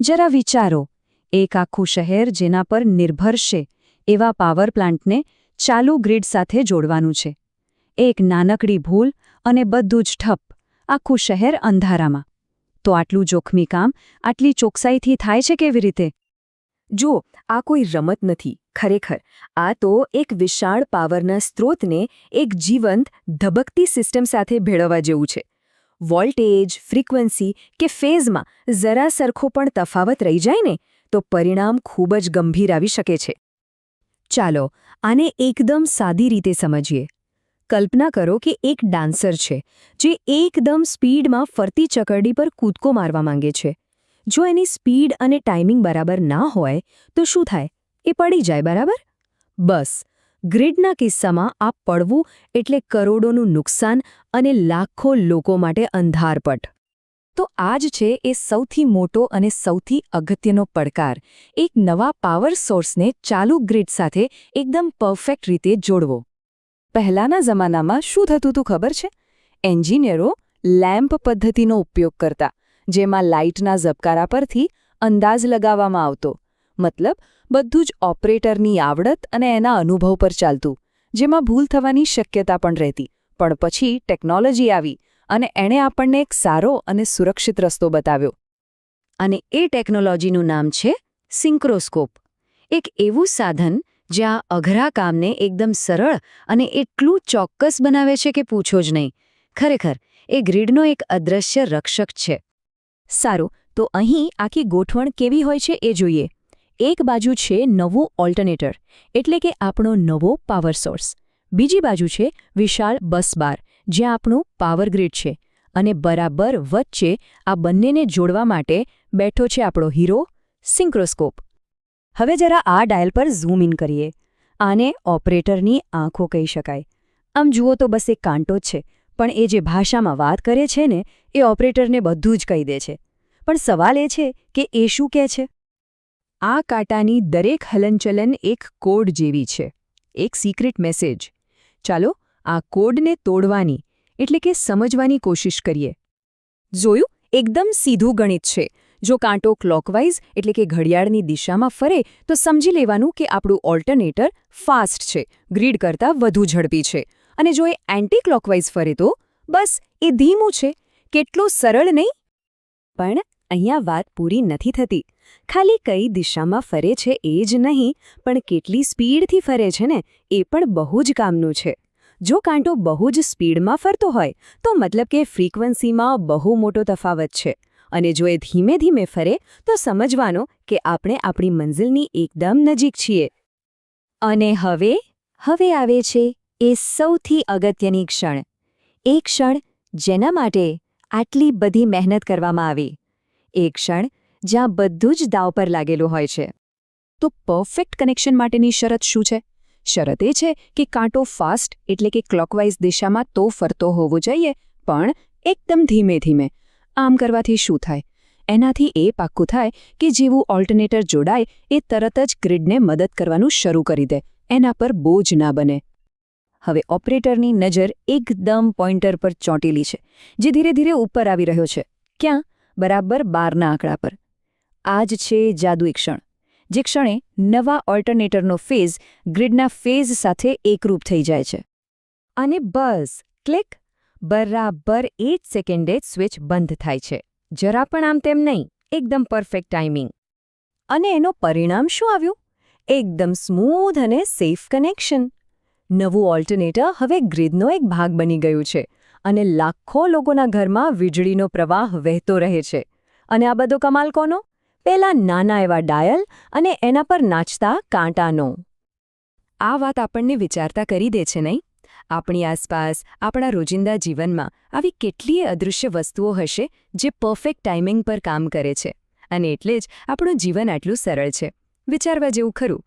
જરા વિચારો, એક આખું શહેર જેના પર નિર્ભર છે એવા પાવર પ્લાન્ટને ચાલુ ગ્રીડ સાથે જોડવાનું છે. એક નાનકડી ભૂલ અને બધું જ ઠપ, આખું શહેર અંધારામાં. તો આટલું જોખમી કામ આટલી ચોકસાઈથી થાય છે કેવી રીતે? જુઓ, આ કોઈ રમત નથી. ખરેખર આ તો એક વિશાળ પાવરના સ્ત્રોતને એક જીવંત, ધબકતી સિસ્ટમ સાથે ભેળવવા જેવું છે. વોલ્ટેજ, ફ્રીક્વન્સી કે ફેઝમાં જરા સરખો પણ તફાવત રહી જાય ને તો પરિણામ ખૂબ જ ગંભીર આવી શકે છે. ચાલો આને એકદમ સાદી રીતે સમજીએ. કલ્પના કરો કે એક ડાન્સર છે જે એકદમ સ્પીડમાં ફરતી ચકરડી પર કૂદકો મારવા માંગે છે. જો એની સ્પીડ અને ટાઈમિંગ બરાબર ના હોય તો શું થાય? એ પડી જાય, બરાબર? બસ, ગ્રીડના કિસ્સામાં આ પડવું એટલે કરોડોનું નુકસાન અને લાખો લોકો માટે અંધારપટ. તો આ જ છે એ સૌથી મોટો અને સૌથી અગત્યનો પડકાર, એક નવા પાવર સોર્સને ચાલુ ગ્રીડ સાથે એકદમ પરફેક્ટ રીતે જોડવો. પહેલાંના જમાનામાં શું થતું હતું ખબર છે? એન્જિનિયરો લેમ્પ પદ્ધતિનો ઉપયોગ કરતા, જેમાં લાઇટના ઝબકારા પરથી અંદાજ લગાવવામાં આવતો. મતલબ બધું જ ઓપરેટરની આવડત અને એના અનુભવ પર ચાલતું, જેમાં ભૂલ થવાની શક્યતા પણ રહેતી. પણ પછી ટેકનોલોજી આવી અને એણે આપણને એક સારો અને સુરક્ષિત રસ્તો બતાવ્યો. અને એ ટેકનોલોજીનું નામ છે સિન્ક્રોસ્કોપ. એક એવું સાધન જ્યાં અઘરા કામને એકદમ સરળ અને એટલું ચોક્કસ બનાવે છે કે પૂછો જ નહીં. ખરેખર એ ગ્રીડનો એક અદૃશ્ય રક્ષક છે. સારું, તો અહીં આખી ગોઠવણ કેવી હોય છે એ જોઈએ. એક બાજુ છે નવું ઓલ્ટરનેટર, એટલે કે આપણો નવો પાવર સોર્સ. બીજી બાજુ છે વિશાળ બસ બાર, જ્યાં આપણું પાવર ગ્રીડ છે. અને બરાબર વચ્ચે આ બંનેને જોડવા માટે બેઠો છે આપણો હીરો, સિન્ક્રોસ્કોપ. હવે જરા આ ડાયલ પર ઝૂમ ઇન કરીએ. આને ઓપરેટરની આંખો કહી શકાય. આમ જુઓ તો બસ એક કાંટો જ છે, પણ એ જે ભાષામાં વાત કરે છે ને એ ઓપરેટરને બધું જ કહી દે છે. પણ સવાલ એ છે કે એ શું કહે છે? આ કાંટાની દરેક હલનચલન એક કોડ જેવી છે, એક સિક્રેટ મેસેજ. ચાલો આ કોડને તોડવાની એટલે કે સમજવાની કોશિશ કરીએ. જોયું? એકદમ સીધું ગણિત છે. જો કાંટો ક્લોકવાઇઝ એટલે કે ઘડિયાળની દિશામાં ફરે તો સમજી લેવાનું કે આપણું ઓલ્ટરનેટર ફાસ્ટ છે, ગ્રીડ કરતાં વધુ ઝડપી છે. અને જો એ એન્ટી ક્લોકવાઇઝ ફરે તો બસ એ ધીમું છે. કેટલું સરળ નહીં? પણ અહીંયા વાત પૂરી નથી થતી. ખાલી કઈ દિશામાં ફરે છે એ જ નહીં, પણ કેટલી સ્પીડથી ફરે છે ને એ પણ બહુ જ કામનું છે. જો કાંટો બહુ જ સ્પીડમાં ફરતો હોય તો મતલબ કે ફ્રીક્વન્સીમાં બહુ મોટો તફાવત છે. અને જો એ ધીમે ધીમે ફરે તો સમજવાનો કે આપણે આપણી મંઝિલની એકદમ નજીક છીએ. અને હવે આવે છે એ સૌથી અગત્યની ક્ષણ. એ ક્ષણ જેના માટે આટલી બધી મહેનત કરવામાં આવી. એ ક્ષણ જ્યાં બધું જ દાવ પર લાગેલું હોય છે. તો પરફેક્ટ કનેક્શન માટેની શરત શું છે? શરત એ છે કે કાંટો ફાસ્ટ એટલે કે ક્લોકવાઇઝ દિશામાં તો ફરતો હોવો જોઈએ, પણ એકદમ ધીમે ધીમે. આમ કરવાથી શું થાય? એનાથી એ પાક્કું થાય કે જેવું ઓલ્ટરનેટર જોડાય એ તરત જ ગ્રીડને મદદ કરવાનું શરૂ કરી દે, એના પર બોજ ના બને. હવે ઓપરેટરની નજર એકદમ પોઇન્ટર પર ચોંટેલી છે, જે ધીરે ધીરે ઉપર આવી રહ્યો છે. ક્યાં? બરાબર 12ના આંકડા પર. આ જ છે જાદુઈ ક્ષણ, જે ક્ષણે નવા ઓલ્ટરનેટરનો ફેઝ ગ્રીડના ફેઝ સાથે એકરૂપ થઈ જાય છે. અને બસ ક્લિક! બરાબર 8 સેકન્ડે જ સ્વિચ બંધ થાય છે. જરા પણ આમ તેમ નહીં, એકદમ પરફેક્ટ ટાઈમિંગ. અને એનો પરિણામ શું આવ્યું? એકદમ સ્મૂધ અને સેફ કનેક્શન. નવું ઓલ્ટરનેટર હવે ગ્રીડનો એક ભાગ બની ગયું છે અને લાખો લોકોના ઘરમાં વીજળીનો પ્રવાહ વહેતો રહે છે. અને આ બધો કમાલ કોનો? પેલા નાના એવા ડાયલ અને એના પર નાચતા કાંટાનો. આ વાત આપણને વિચારતા કરી દે છે નહીં? આપણી આસપાસ, આપણા રોજિંદા જીવનમાં આવી કેટલીય અદૃશ્ય વસ્તુઓ હશે જે પરફેક્ટ ટાઈમિંગ પર કામ કરે છે. અને એટલે જ આપણું જીવન આટલું સરળ છે. વિચારવા જેવું ખરું.